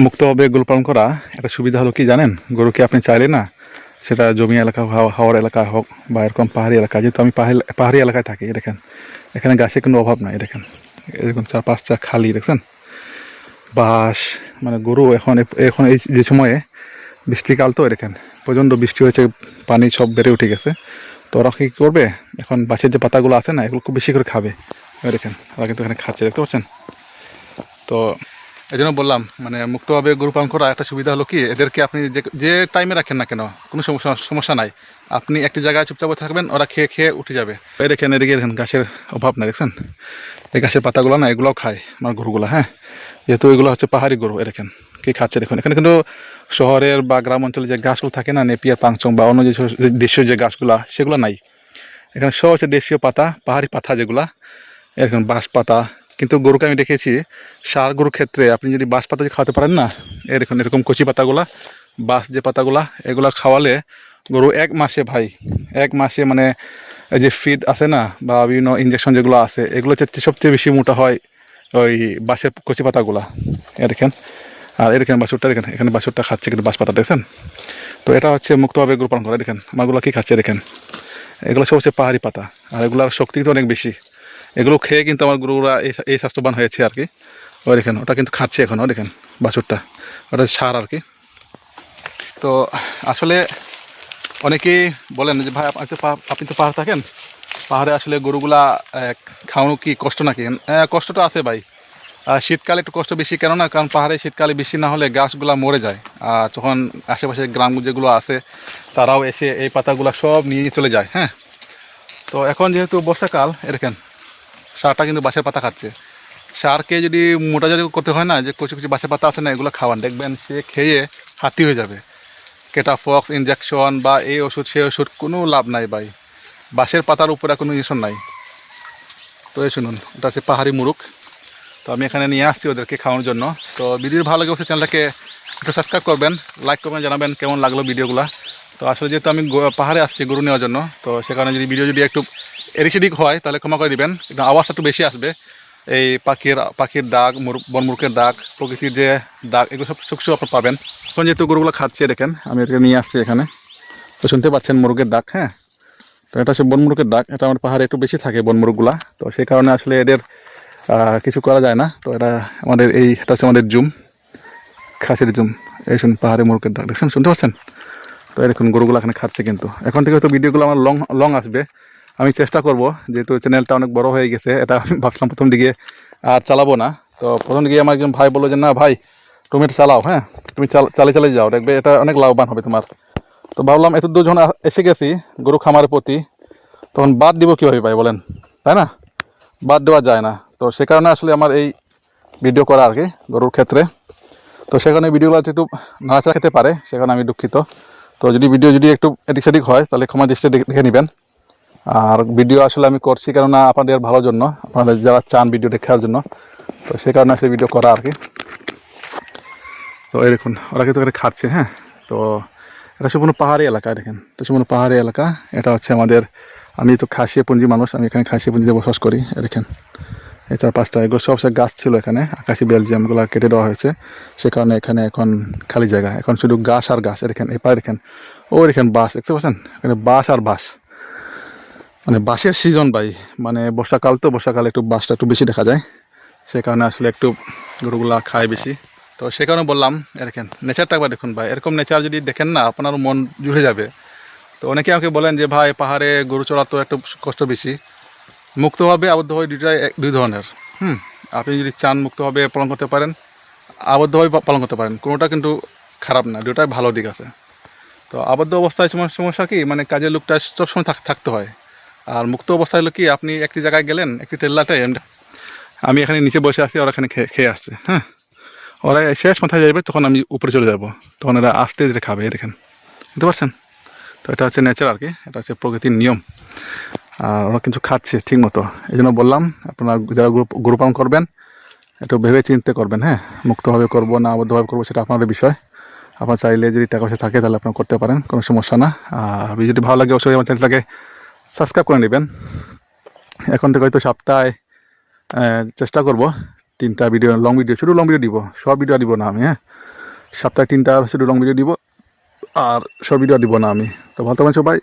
মুক্তভাবে গরু পালন করা একটা সুবিধা হলো কি জানেন, গরুকে আপনি চাইলে না সেটা জমি এলাকা হাওড় এলাকা হোক বা এরকম পাহাড়ি এলাকা, যেহেতু আমি পাহাড়ি এলাকায় থাকি, দেখেন এখানে গাছের কোনো অভাব নাই। দেখেন এরকম 4-5টা খালি দেখছেন বাঁশ, মানে গরু এখন এখন এই যে সময়ে বৃষ্টিকাল তো দেখেন প্রচণ্ড বৃষ্টি হয়েছে, পানি সব বেড়ে উঠে গেছে। তো ওরা কী করবে, এখন বাঁশের যে পাতাগুলো আছে না এগুলো খুব বেশি করে খাবে। দেখেন ওরা কিন্তু এখানে খাচ্ছে, দেখতে পাচ্ছেন। তো এই জন্য বললাম মানে মুক্তভাবে গরু পালন করা একটা সুবিধা হলো কি, এদেরকে আপনি যে টাইমে রাখেন না কেন কোনো সমস্যা নাই, আপনি একটি জায়গায় চুপচাপ থাকবেন, ওরা খেয়ে খেয়ে উঠে যাবে। এই দেখেন এদিকে দেখেন গাছের অভাব নাই, দেখছেন এই গাছের পাতাগুলো না এগুলোও খায় আমার গরুগুলো। হ্যাঁ, যেহেতু এগুলো হচ্ছে পাহাড়ি গরু, দেখেন কী খাচ্ছে দেখুন। এখানে কিন্তু শহরের বা গ্রাম অঞ্চলে যে গাছগুলো থাকে না, নেপিয়ার পাংচং বা অন্য যে দেশীয় যে গাছগুলো সেগুলো নাই। এখানে সব হচ্ছে দেশীয় পাতা, পাহাড়ি পাতা যেগুলা, এরকম বাঁশ পাতা। কিন্তু গরুকে আমি দেখেছি ষাঁড় গরুর ক্ষেত্রে আপনি যদি বাঁশ পাতা খাওয়াতে পারেন না, এরকম কচি পাতাগুলা, বাঁশ যে পাতাগুলা, এগুলা খাওয়ালে গরু 1 মাসে ভাই 1 মাসে মানে এই যে ফিড আছে না বা বিভিন্ন ইঞ্জেকশন যেগুলো আছে এগুলো হচ্ছে সবচেয়ে বেশি মোটা হয় ওই বাঁশের কচি পাতাগুলা। দেখেন আর এরকম বাছুরটা দেখেন, এখানে বাছুরটা খাচ্ছে কিন্তু বাঁশ পাতা দেখছেন। তো এটা হচ্ছে মুক্তভাবে গরু পালন করা। দেখেন আমারগুলো কী খাচ্ছে দেখেন, এগুলো সব হচ্ছে পাহাড়ি পাতা, আর এগুলোর শক্তি তো অনেক বেশি। এগুলো খেয়ে কিন্তু আমার গরুরা এই স্বাস্থ্যবান হয়েছে আর কি। ওই দেখেন ওটা কিন্তু খাচ্ছে এখনও, দেখেন বাছুরটা, ওটা ষাঁড় আর কি। তো আসলে অনেকেই বলেন যে ভাই আপনি তো পাহাড় থাকেন, পাহাড়ে আসলে গরুগুলা খাওয়ানো কি কষ্ট নাকি? কষ্টটা আছে ভাই, শীতকালে একটু কষ্ট বেশি, কেননা কারণ পাহাড়ে শীতকালে বেশি না হলে গাছগুলা মরে যায়। আর তখন আশেপাশে গ্রাম যেগুলো আছে তারাও এসে এই পাতাগুলা সব নিয়ে চলে যায়। হ্যাঁ, তো এখন যেহেতু বর্ষাকাল, দেখেন ষাঁড়টা কিন্তু বাঁশের পাতা খাচ্ছে। ষাঁড়কে যদি মোটা জাতি করতে হয় না, যে কচি কচি বাঁশের পাতা আছে না এগুলো খাওয়ান, দেখবেন সে খেয়ে হাতি হয়ে যাবে। কেটাফক্স ইনজেকশন বা এই ওষুধ সেই ওষুধ কোনো লাভ নাই ভাই, বাঁশের পাতার উপরে কোনো ইনজেকশন নাই। তো এই শুনুন, এটা হচ্ছে পাহাড়ি মুরুখ। তো আমি এখানে নিয়ে আসছি ওদেরকে খাওয়ানোর জন্য। তো ভিডিও ভালো লাগে অবশ্যই চ্যানেলটাকে একটু সাবস্ক্রাইব করবেন, লাইক করবেন, জানাবেন কেমন লাগলো ভিডিওগুলো। তো আসলে যেহেতু আমি পাহাড়ে আসছি গরু নেওয়ার জন্য, তো সেখানে যদি ভিডিও যদি একটু এদিক সেদিক হয় তাহলে ক্ষমা করে দিবেন, কিন্তু আওয়াজটা একটু বেশি আসবে। এই পাখির ডাক, বনমুরুখের ডাক, প্রকৃতির যে ডাক, এগুলো সব কিছু আপনার পাবেন। এখন যেহেতু গরুগুলো খাচ্ছে দেখেন, আমি এটাকে নিয়ে আসছি এখানে, তো শুনতে পাচ্ছেন মুরগের ডাক। হ্যাঁ, তো এটা হচ্ছে বনমুরুখের ডাক, এটা আমার পাহাড়ে একটু বেশি থাকে বনমুরুখগুলা, তো সেই কারণে আসলে এদের কিছু করা যায় না। তো এটা হচ্ছে আমাদের জুম, খাসির জুম। এই শুনুন পাহাড়ি মুরগের ডাক, দেখছেন, শুনতে পাচ্ছেন। তো এরকম গরুগুলো এখানে খাচ্ছে, কিন্তু এখন থেকে হয়তো ভিডিওগুলো আমার লং আসবে। আমি চেষ্টা করব, যেহেতু চ্যানেলটা অনেক বড় হয়ে গেছে, এটা আমি ভাবছিলাম প্রথম দিকে আর চালাবো না। তো প্রথম দিকে আমার একজন ভাই বললো যে না ভাই তুমি এটা চালাও, হ্যাঁ তুমি চালিয়ে যাও, দেখবে এটা অনেক লাভবান হবে তোমার। তো ভাবলাম এত দূর যখন এসে গেছি গরু খামারের প্রতি, তখন বাদ দিব কীভাবে ভাই বলেন, তাই না? বাদ দেওয়া যায় না। তো সে কারণে আসলে আমার এই ভিডিও করা আর কি গরুর ক্ষেত্রে। তো সেখানে ভিডিওগুলো একটু নাড়াচাড়া খেতে পারে, সেখানে আমি দুঃখিত। তো ভিডিও যদি একটু এদিক সেদিক হয় তাহলে ক্ষমা দৃষ্টিতে দেখে নেবেন। আর ভিডিও আসলে আমি করছি কেননা আপনাদের ভালোর জন্য, আপনাদের যারা চান ভিডিও দেখার জন্য, তো সেই কারণে আসলে ভিডিও করা আর কি। তো এই দেখুন ওরা কিন্তু এখানে খাচ্ছে। হ্যাঁ, তো এটা সম্পূর্ণ পাহাড়ি এলাকা, দেখেন তো সম্পূর্ণ পাহাড়ি এলাকা। এটা হচ্ছে আমাদের, আমি তো খাসিয়াপুঞ্জি মানুষ, আমি এখানে খাসিয়াপুঞ্জিতে বসবাস করি। দেখেন এই 4-5টা এগুলো সব গাছ ছিল এখানে, আকাশি বেলজিয়ামগুলো কেটে দেওয়া হয়েছে, সে কারণে এখানে এখন খালি জায়গা, এখন শুধু গাছ আর গাছ। দেখেন এই পায়ে দেখেন, ও দেখেন বাঁশ, দেখতে পাচ্ছেন এখানে বাঁশ আর বাঁশ, মানে বাঁশের সিজন ভাই, মানে বর্ষাকাল তো বর্ষাকালে একটু বাঁশটা একটু বেশি দেখা যায়, সে কারণে আসলে একটু গরুগুলা খায় বেশি। তো সে কারণে বললাম দেখেন নেচারটা একবার দেখুন ভাই, এরকম নেচার যদি দেখেন না আপনার মন জুড়ে যাবে। তো অনেকে আমাকে বলেন যে ভাই পাহাড়ে গরু চড়া তো একটু কষ্ট বেশি। মুক্তভাবে আবদ্ধভাবে দুই ধরনের। আপনি যদি চান মুক্তভাবে পালন করতে পারেন, আবদ্ধভাবে পালন করতে পারেন, কোনোটা কিন্তু খারাপ না, দুটাই ভালো দিক আছে। তো আবদ্ধ অবস্থায় সমস্যা কি, মানে কাজের লোকটা সবসময় থাকতে হয়। আর মুক্ত অবস্থায় হলো কি, আপনি একটি জায়গায় গেলেন, একটি তেল্লাটে, আমি এখানে নিচে বসে আছি, ওরা এখানে খেয়ে আসছে। হ্যাঁ, ওরা শেষ মাথায় যাবে তখন আমি উপরে চলে যাব, তখন এরা আস্তে ধীরে খাবে। দেখেন বুঝতে পারছেন। তো এটা হচ্ছে নেচার আর কি, এটা হচ্ছে প্রকৃতির নিয়ম। আর ওরা কিন্তু খাচ্ছে ঠিক মতো। এই জন্য বললাম আপনারা যারা গরু পালন করবেন একটু ভেবে চিন্তে করবেন। হ্যাঁ, মুক্তভাবে করবো না আবদ্ধভাবে করবো সেটা আপনাদের বিষয়। আপনার চাইলে যদি টাকা পয়সা থাকে তাহলে আপনারা করতে পারেন, কোনো সমস্যা না। আর যদি ভালো লাগে অবশ্যই আমার চ্যানেলটাকে সাবস্ক্রাইব করে নেবেন। এখন থেকে হয়তো সপ্তাহে চেষ্টা করব 3টা ভিডিও, লং ভিডিও, শুধু লং ভিডিও দিব, সব ভিডিও দিব না আমি। হ্যাঁ, সপ্তাহে 3টা শুধু লং ভিডিও দিব আর শর্ট ভিডিও দিব না আমি। তো ভালো থাকবেন সবাই।